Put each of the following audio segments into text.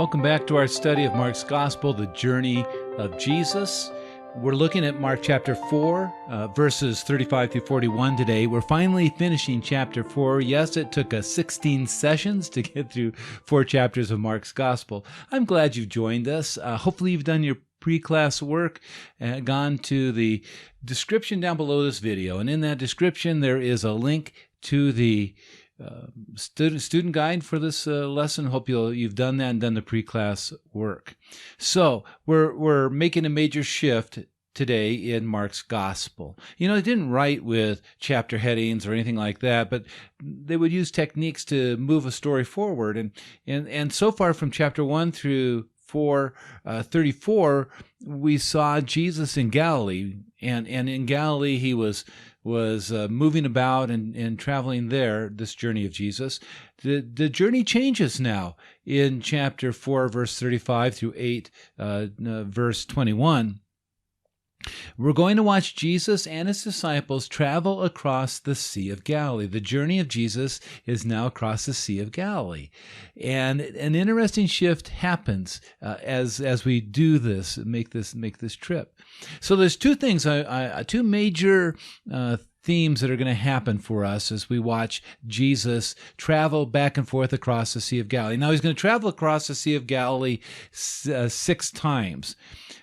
Welcome back to our study of Mark's Gospel, the journey of Jesus. We're looking at Mark chapter 4, verses 35 through 41 today. We're finally finishing chapter 4. Yes, it took us 16 sessions to get through 4 chapters of Mark's Gospel. I'm glad you've joined us. Hopefully you've done your pre-class work, gone to the description down below this video. And in that description, there is a link to the student guide for this lesson. Hope you've done that and done the pre-class work. So we're making a major shift today in Mark's Gospel. You know, they didn't write with chapter headings or anything like that, but they would use techniques to move a story forward. And so far from chapter 1 through 34, we saw Jesus in Galilee, and in Galilee he was moving about and traveling there, this journey of Jesus. The journey changes now in chapter 4, verse 35 through 8, verse 21. We're going to watch Jesus and his disciples travel across the Sea of Galilee. The journey of Jesus is now across the Sea of Galilee. And an interesting shift happens as we do this, make this trip. So there's two things, two major themes that are going to happen for us as we watch Jesus travel back and forth across the Sea of Galilee. Now, he's going to travel across the Sea of Galilee 6 times.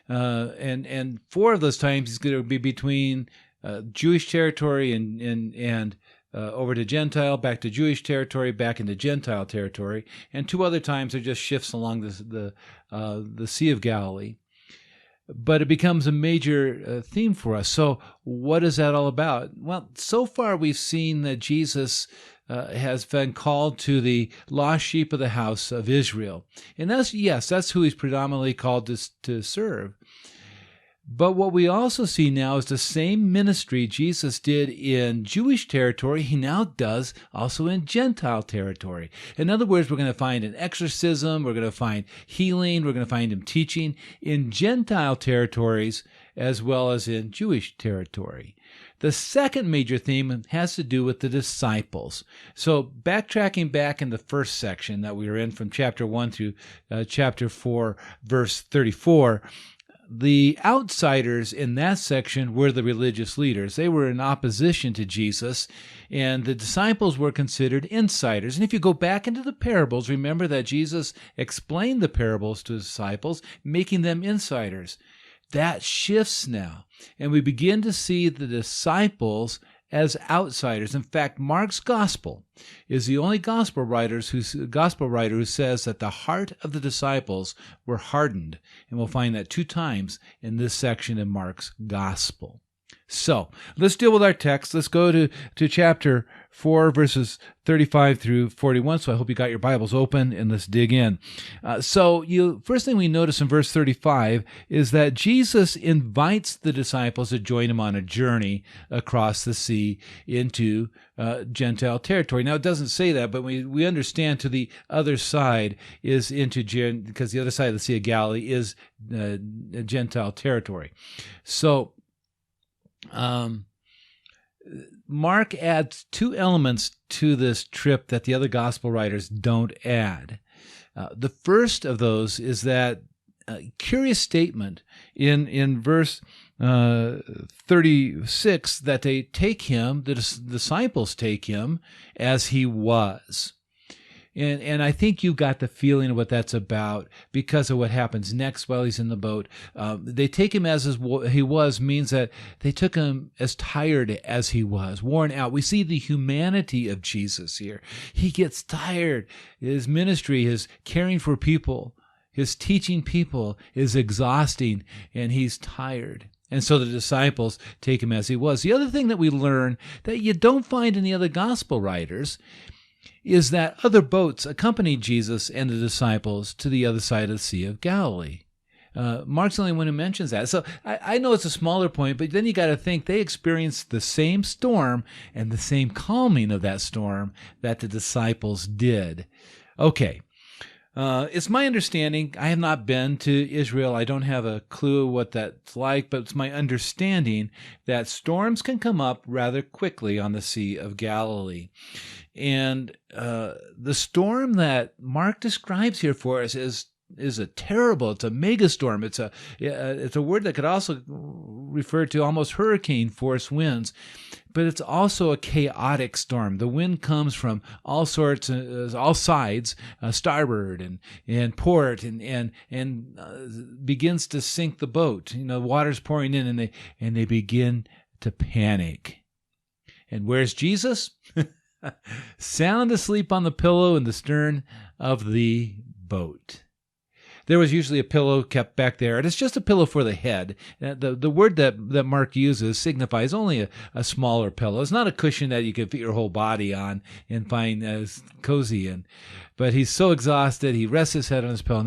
And 4 of those times he's going to be between Jewish territory and over to Gentile, back to Jewish territory, back into Gentile territory. And 2 other times are just shifts along the Sea of Galilee. But it becomes a major theme for us. So what is that all about? Well, so far we've seen that Jesus has been called to the lost sheep of the house of Israel. And that's who he's predominantly called to serve. But what we also see now is the same ministry Jesus did in Jewish territory, he now does also in Gentile territory. In other words, we're going to find an exorcism, we're going to find healing, we're going to find him teaching in Gentile territories as well as in Jewish territory. The second major theme has to do with the disciples. So backtracking back in the first section that we were in from chapter 1 through chapter 4, verse 34, the outsiders in that section were the religious leaders. They were in opposition to Jesus, and the disciples were considered insiders. And if you go back into the parables, remember that Jesus explained the parables to his disciples, making them insiders. That shifts now, and we begin to see the disciples as outsiders. In fact, Mark's gospel is the only gospel writer who says that the heart of the disciples were hardened. And we'll find that 2 times in this section in Mark's gospel. So let's deal with our text. Let's go to chapter 4, verses 35 through 41. So I hope you got your Bibles open, and let's dig in. First thing we notice in verse 35 is that Jesus invites the disciples to join him on a journey across the sea into Gentile territory. Now, it doesn't say that, but we understand to the other side is because the other side of the Sea of Galilee is Gentile territory. So Mark adds 2 elements to this trip that the other gospel writers don't add. The first of those is that curious statement in verse 36 that the disciples take him as he was. And I think you got the feeling of what that's about because of what happens next while he's in the boat. They take him as he was means that they took him as tired as he was, worn out. We see the humanity of Jesus here. He gets tired. His ministry, his caring for people, his teaching people is exhausting, and he's tired. And so the disciples take him as he was. The other thing that we learn that you don't find in the other gospel writers is that other boats accompanied Jesus and the disciples to the other side of the Sea of Galilee. Mark's the only one who mentions that. So I know it's a smaller point, but then you got to think they experienced the same storm and the same calming of that storm that the disciples did. Okay. It's my understanding, I have not been to Israel, I don't have a clue what that's like, but it's my understanding that storms can come up rather quickly on the Sea of Galilee. And the storm that Mark describes here for us is is a terrible, it's a megastorm. It's a word that could also refer to almost hurricane force winds, but it's also a chaotic storm. The wind comes from all sorts, all sides, starboard and port, and begins to sink the boat. You know, water's pouring in, and they begin to panic. And where's Jesus? Sound asleep on the pillow in the stern of the boat. There was usually a pillow kept back there, and it's just a pillow for the head. The word that Mark uses signifies only a smaller pillow. It's not a cushion that you can fit your whole body on and find cozy in. But he's so exhausted, he rests his head on his pillow,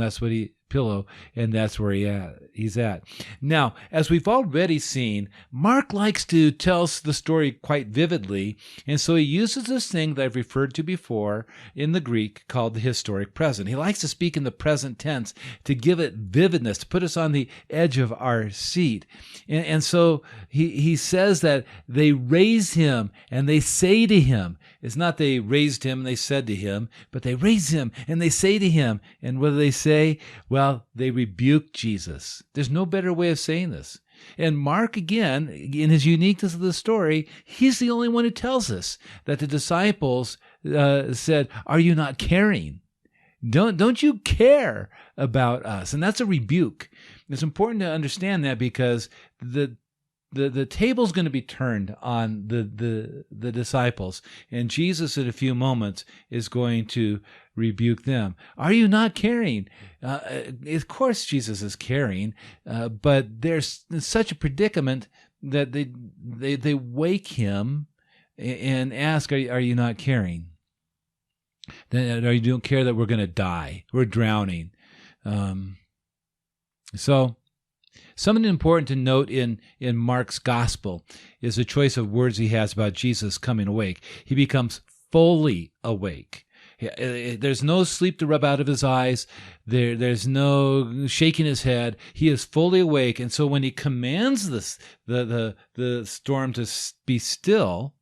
and that's where he's at. Now, as we've already seen, Mark likes to tell the story quite vividly, and so he uses this thing that I've referred to before in the Greek called the historic present. He likes to speak in the present tense to give it vividness, to put us on the edge of our seat. And so he says that they raise him and they say to him. It's not they raised him and they said to him, but they raise him and they say to him. And what do they say? Well, they rebuke Jesus. There's no better way of saying this. And Mark, again, in his uniqueness of the story, he's the only one who tells us that the disciples said, "Are you not caring? Don't you care about us?" And that's a rebuke. It's important to understand that because the table's going to be turned on the disciples, and Jesus in a few moments is going to rebuke them. Are you not caring? Of course Jesus is caring, but there's such a predicament that they wake him and ask, are you not caring? Or you don't care that we're going to die, we're drowning. So something important to note in Mark's gospel is the choice of words he has about Jesus coming awake. He becomes fully awake. There's no sleep to rub out of his eyes. There's no shaking his head. He is fully awake. And so when he commands the storm to be still,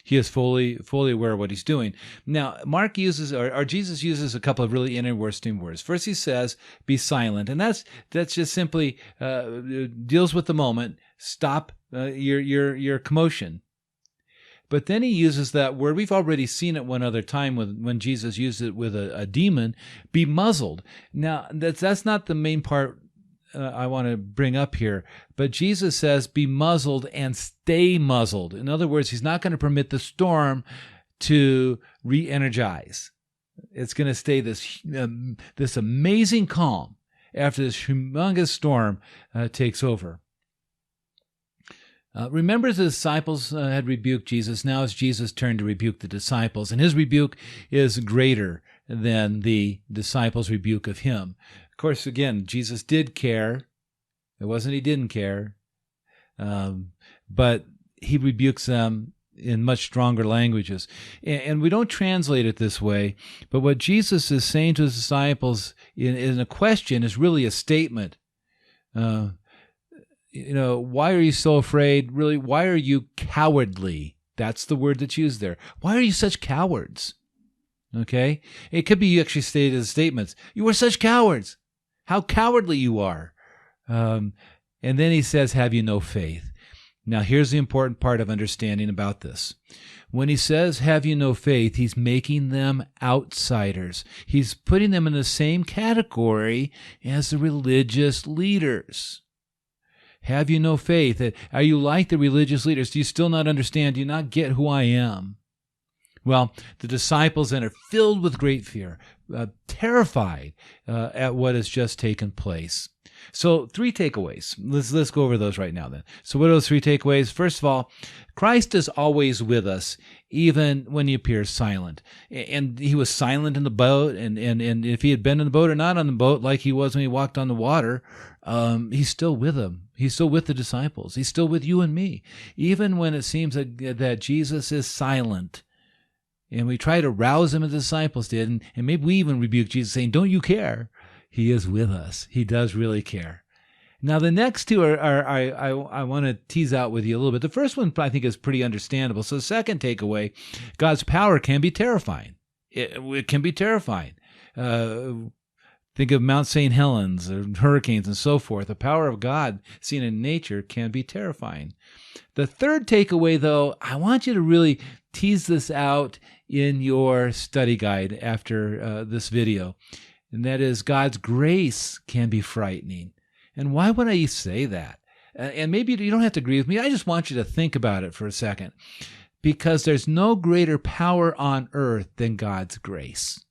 he is fully aware of what he's doing. Now, Mark uses, or Jesus uses a couple of really interesting words. First, he says, "Be silent," and that's just simply deals with the moment. Stop your commotion. But then he uses that word. We've already seen it one other time when Jesus used it with a demon. Be muzzled. Now, that's not the main part I want to bring up here, but Jesus says, be muzzled and stay muzzled. In other words, he's not going to permit the storm to re-energize. It's going to stay this amazing calm after this humongous storm takes over. Remember, the disciples had rebuked Jesus. Now it's Jesus' turn to rebuke the disciples, and his rebuke is greater than the disciples' rebuke of him. Of course, again, Jesus did care. It wasn't he didn't care. But he rebukes them in much stronger languages. And we don't translate it this way, but what Jesus is saying to his disciples in a question is really a statement. Why are you so afraid? Really, why are you cowardly? That's the word that's used there. Why are you such cowards? Okay? It could be actually stated as statements. You are such cowards. How cowardly you are. And then he says, have you no faith? Now, here's the important part of understanding about this. When he says, have you no faith, he's making them outsiders. He's putting them in the same category as the religious leaders. Have you no faith? Are you like the religious leaders? Do you still not understand? Do you not get who I am? Well, the disciples then are filled with great fear, terrified at what has just taken place. So 3 takeaways. Let's go over those right now then. So what are those 3 takeaways? First of all, Christ is always with us, even when he appears silent. And he was silent in the boat, and if he had been in the boat or not on the boat, like he was when he walked on the water, he's still with them. He's still with the disciples. He's still with you and me. Even when it seems that Jesus is silent, and we try to rouse him as the disciples did, and maybe we even rebuke Jesus saying, don't you care? He is with us. He does really care. Now, the next 2 I want to tease out with you a little bit. The first one I think is pretty understandable. So the second takeaway, God's power can be terrifying. It can be terrifying. Think of Mount St. Helens, or hurricanes, and so forth. The power of God seen in nature can be terrifying. The third takeaway, though, I want you to really tease this out in your study guide after this video, and that is God's grace can be frightening. And why would I say that? And maybe you don't have to agree with me. I just want you to think about it for a second, because there's no greater power on earth than God's grace.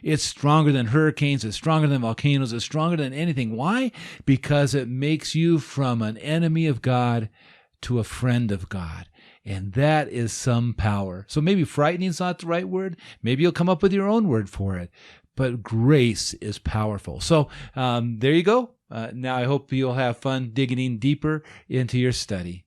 It's stronger than hurricanes. It's stronger than volcanoes. It's stronger than anything. Why? Because it makes you from an enemy of God to a friend of God. And that is some power. So maybe frightening is not the right word. Maybe you'll come up with your own word for it. But grace is powerful. So there you go. Now I hope you'll have fun digging in deeper into your study.